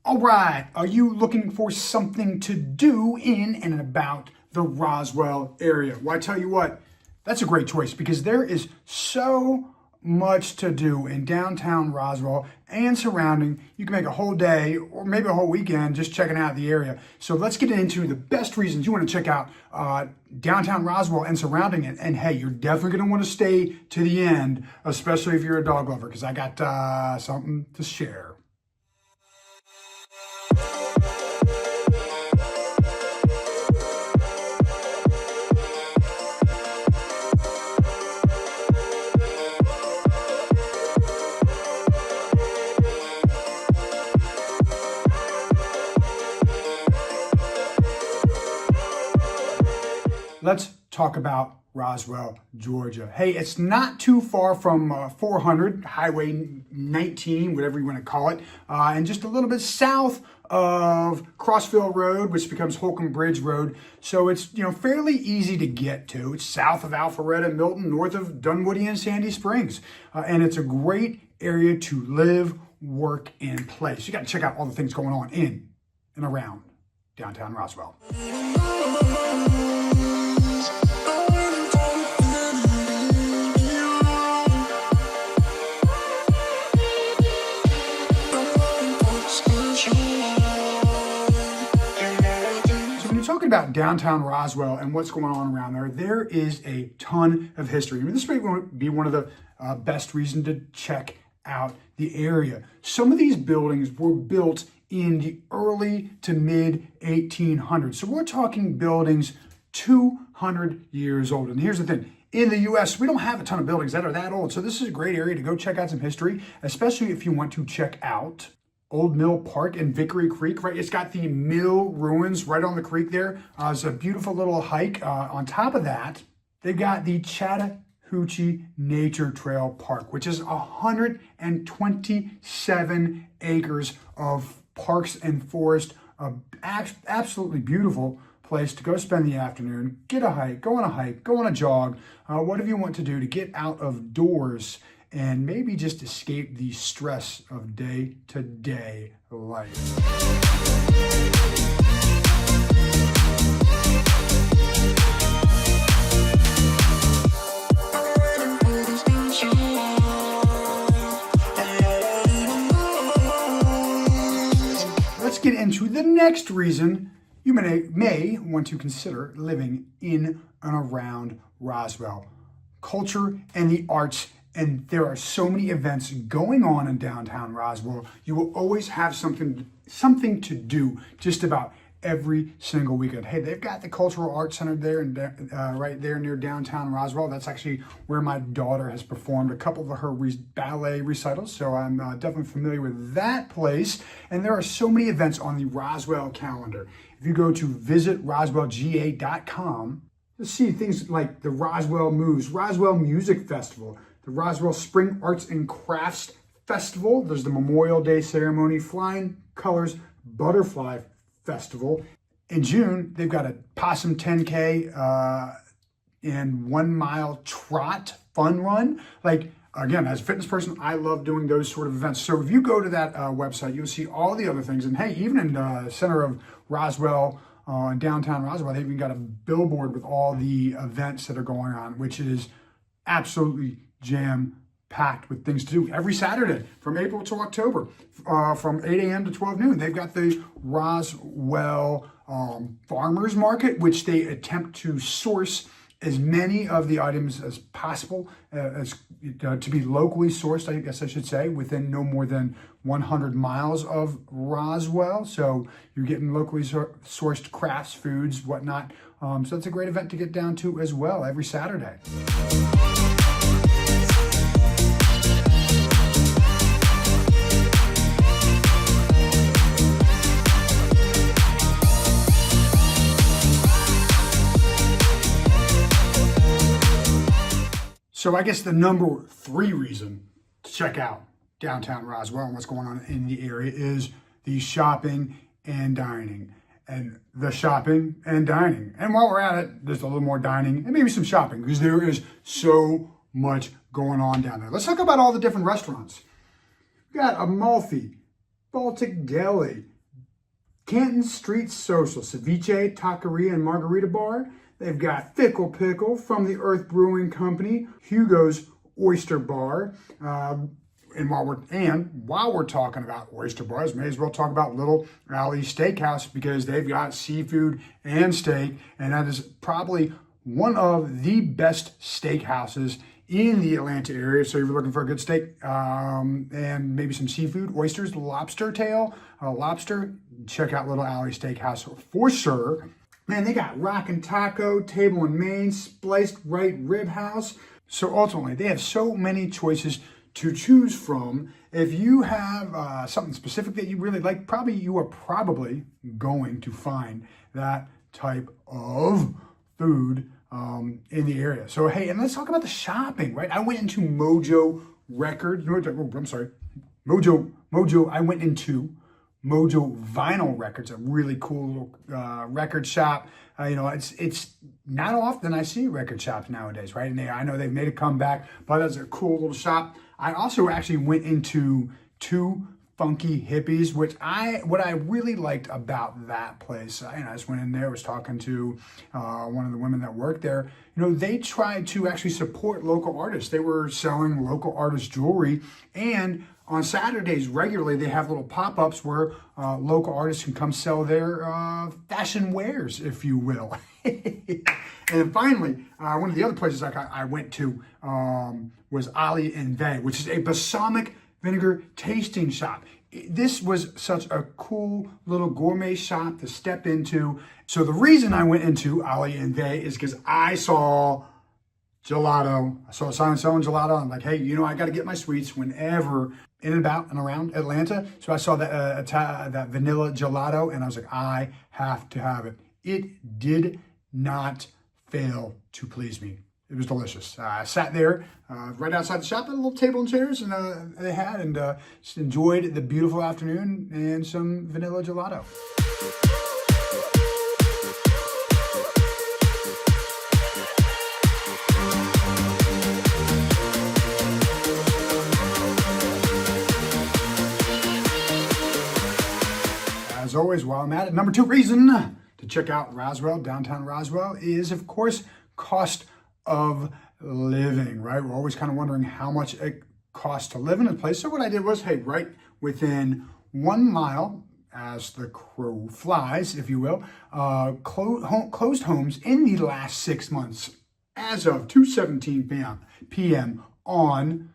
All right, are you looking for something to do in and about the Roswell area? Well, I tell you what, that's a great choice because there is so much to do in downtown Roswell and surrounding. You can make a whole day or maybe a whole weekend just checking out the area. So let's get into the best reasons you want to check out downtown Roswell and surrounding it. And hey, you're definitely going to want to stay to the end, especially if you're a dog lover, because I got something to share. Let's talk about Roswell, Georgia. Hey, it's not too far from 400, Highway 19, whatever you want to call it, and just a little bit south of Crossville Road, which becomes Holcomb Bridge Road. So it's fairly easy to get to. It's south of Alpharetta, Milton, north of Dunwoody and Sandy Springs, and it's a great area to live, work, and play. So you got to check out all the things going on in and around downtown Roswell. Talking about downtown Roswell and what's going on around there, there is a ton of history. I mean, this may be one of the best reasons to check out the area. Some of these buildings were built in the early to mid 1800s. So we're talking buildings 200 years old. And here's the thing. In the U.S., we don't have a ton of buildings that are that old. So this is a great area to go check out some history, especially if you want to check out Old Mill Park and Vickery Creek, right? It's got the mill ruins right on the creek there. It's a beautiful little hike. On top of that, they've got the Chattahoochee Nature Trail Park, which is 127 acres of parks and forest. Absolutely beautiful place to go spend the afternoon, get a hike, go on a jog, whatever you want to do to get out of doors and maybe just escape the stress of day-to-day life. Let's get into the next reason you may want to consider living in and around Roswell. Culture and the arts. And there are so many events going on in downtown Roswell. You will always have something to do just about every single weekend. Hey, they've got the Cultural Arts Center there and right there near downtown Roswell. That's actually where my daughter has performed a couple of her ballet recitals. So I'm definitely familiar with that place. And there are so many events on the Roswell calendar. If you go to visitroswellga.com, you'll see things like the Roswell Moves, Roswell Music Festival, the Roswell Spring Arts and Crafts Festival. There's the Memorial Day ceremony, Flying Colors Butterfly Festival. In June, they've got a Possum 10K and 1 mile trot fun run. Like, again, as a fitness person, I love doing those sort of events. So if you go to that website, you'll see all the other things. And hey, even in the center of Roswell, in downtown Roswell, they've even got a billboard with all the events that are going on, which is absolutely jam-packed with things to do every Saturday from April to October, from 8 a.m. to 12 noon. They've got the Roswell Farmers Market, which they attempt to source as many of the items as possible to be locally sourced, I guess I should say, within no more than 100 miles of Roswell. So you're getting locally sourced crafts, foods, whatnot. So it's a great event to get down to as well every Saturday. So I guess the number 3 reason to check out downtown Roswell and what's going on in the area is the shopping and dining. And the shopping and dining. And while we're at it, there's a little more dining and maybe some shopping because there is so much going on down there. Let's talk about all the different restaurants. We got Amalfi, Baltic Deli, Canton Street Social, Ceviche, Taqueria, and Margarita Bar. They've got Fickle Pickle from the Earth Brewing Company, Hugo's Oyster Bar. And while we're talking about oyster bars, may as well talk about Little Alley Steakhouse, because they've got seafood and steak, and that is probably one of the best steakhouses in the Atlanta area. So if you're looking for a good steak and maybe some seafood, oysters, lobster tail, lobster, check out Little Alley Steakhouse for sure. Man, they got Rockin' Taco, Table and Main, Spliced Right Rib House. So ultimately, they have so many choices to choose from. If you have something specific that you really like, you are probably going to find that type of food in the area. So hey, and let's talk about the shopping, right? I went into Mojo Records. Mojo. I went into Mojo Vinyl Records, a really cool record shop. It's not often I see record shops nowadays, right? And I know they've made a comeback, but that's a cool little shop. I also actually went into Two Funky Hippies, what I really liked about that place. I just went in there, was talking to one of the women that worked there. They tried to actually support local artists. They were selling local artist jewelry, and on Saturdays regularly they have little pop-ups where local artists can come sell their fashion wares, if you will. And finally, one of the other places I went to was Ali and Vay, which is a balsamic vinegar tasting shop. This was such a cool little gourmet shop to step into. So the reason I went into Ali and Vay is because I saw gelato. I saw a sign selling gelato. I'm like, hey, I got to get my sweets whenever in and about and around Atlanta. So I saw that vanilla gelato, and I was like, I have to have it. It did not fail to please me. It was delicious. I sat there right outside the shop at a little table and chairs, and they had, and just enjoyed the beautiful afternoon and some vanilla gelato. As always, while I'm at it, number 2 reason to check out Roswell, downtown Roswell, is, of course, cost of living, right? We're always kind of wondering how much it costs to live in a place. So what I did was, hey, right within 1 mile, as the crow flies, if you will, closed homes in the last 6 months, as of 2:17 p.m. on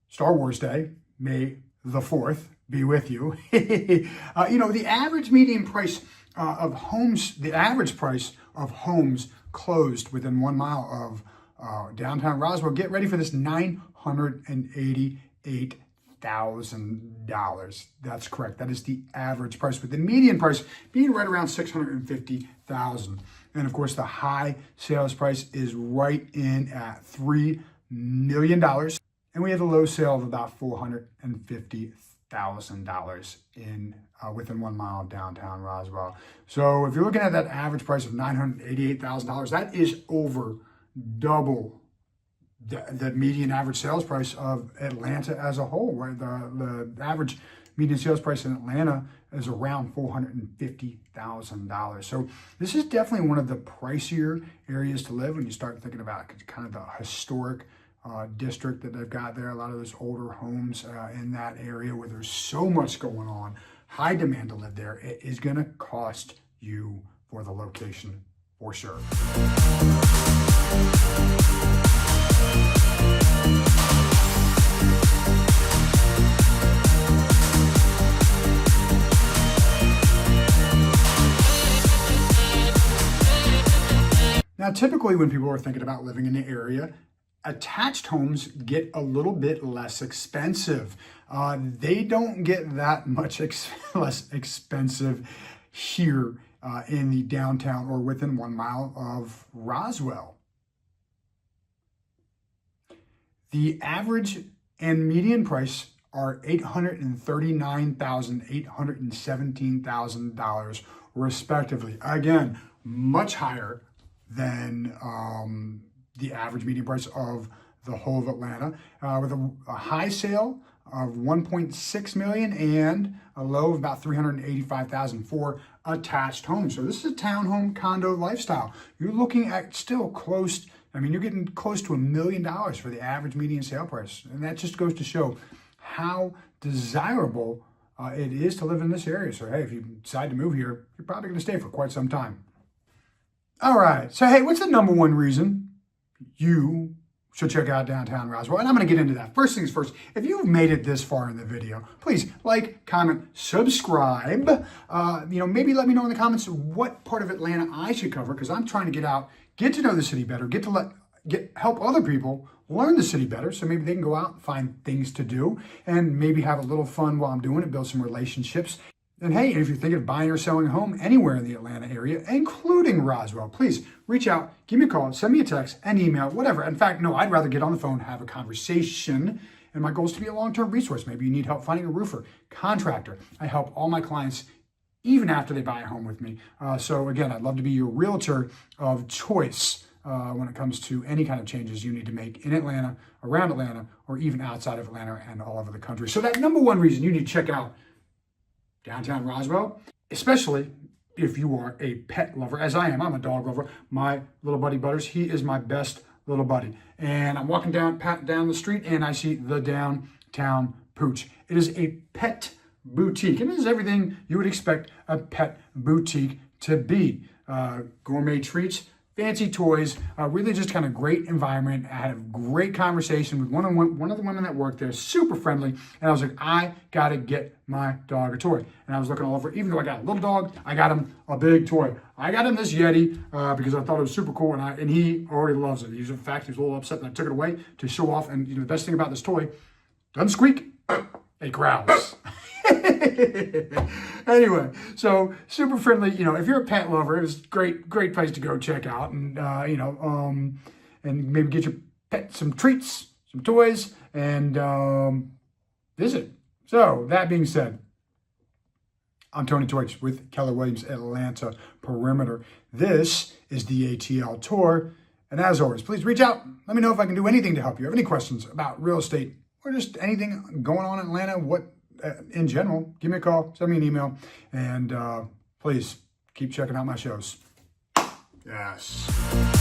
Star Wars Day, May the 4th, be with you. The average median price of homes, the average price of homes closed within 1 mile of downtown Roswell, get ready for this, $988,000. That's correct. That is the average price, with the median price being right around $650,000. And of course, the high sales price is right in at $3 million. And we have a low sale of about $450,000 in within 1 mile of downtown Roswell. So if you're looking at that average price of $988,000, that is over double the median average sales price of Atlanta as a whole, right? The average median sales price in Atlanta is around $450,000. So this is definitely one of the pricier areas to live when you start thinking about kind of the historic district that they've got there. A lot of those older homes in that area where there's so much going on, high demand to live there. It is going to cost you for the location for sure. Now, typically when people are thinking about living in the area, attached homes get a little bit less expensive. They don't get that much less expensive here in the downtown or within 1 mile of Roswell. The average and median price are $839,000, $817,000 respectively. Again, much higher than the average median price of the whole of Atlanta, with a high sale of 1.6 million and a low of about 385,000 for attached homes. So this is a townhome condo lifestyle. You're looking at still close, I mean, you're getting close to $1 million for the average median sale price. And that just goes to show how desirable it is to live in this area. So hey, if you decide to move here, you're probably going to stay for quite some time. All right, so hey, what's the number one reason you should check out downtown Roswell? And I'm going to get into that. First things first, if you've made it this far in the video, please like, comment, subscribe. Maybe let me know in the comments what part of Atlanta I should cover, because I'm trying to get out, get to know the city better, help other people learn the city better, so maybe they can go out and find things to do and maybe have a little fun while I'm doing it, build some relationships. And hey, if you're thinking of buying or selling a home anywhere in the Atlanta area, including Roswell, please reach out, give me a call, send me a text, an email, whatever. In fact, no, I'd rather get on the phone, have a conversation. And my goal is to be a long-term resource. Maybe you need help finding a roofer, contractor. I help all my clients even after they buy a home with me. So again, I'd love to be your realtor of choice when it comes to any kind of changes you need to make in Atlanta, around Atlanta, or even outside of Atlanta and all over the country. So that number one reason you need to check out downtown Roswell, especially if you are a pet lover, as I am. I'm a dog lover. My little buddy Butters, he is my best little buddy. And I'm walking down the street and I see the Downtown Pooch. It is a pet boutique. And it is everything you would expect a pet boutique to be. Gourmet treats, fancy toys, really just kind of great environment. I had a great conversation with one of the women that worked there, super friendly. And I was like, I got to get my dog a toy. And I was looking all over, even though I got a little dog, I got him a big toy. I got him this Yeti because I thought it was super cool, and he already loves it. In fact, he was a little upset that I took it away to show off. And the best thing about this toy, doesn't squeak, it growls. Anyway, so super friendly. If you're a pet lover, it's great place to go check out, and and maybe get your pet some treats, some toys, and visit. So that being said, I'm Tony Toich with Keller Williams Atlanta Perimeter. This is the ATL Tour, and as always, please reach out. Let me know if I can do anything to help you. Have any questions about real estate or just anything going on in Atlanta? In general, give me a call, send me an email, and please keep checking out my shows. Yes.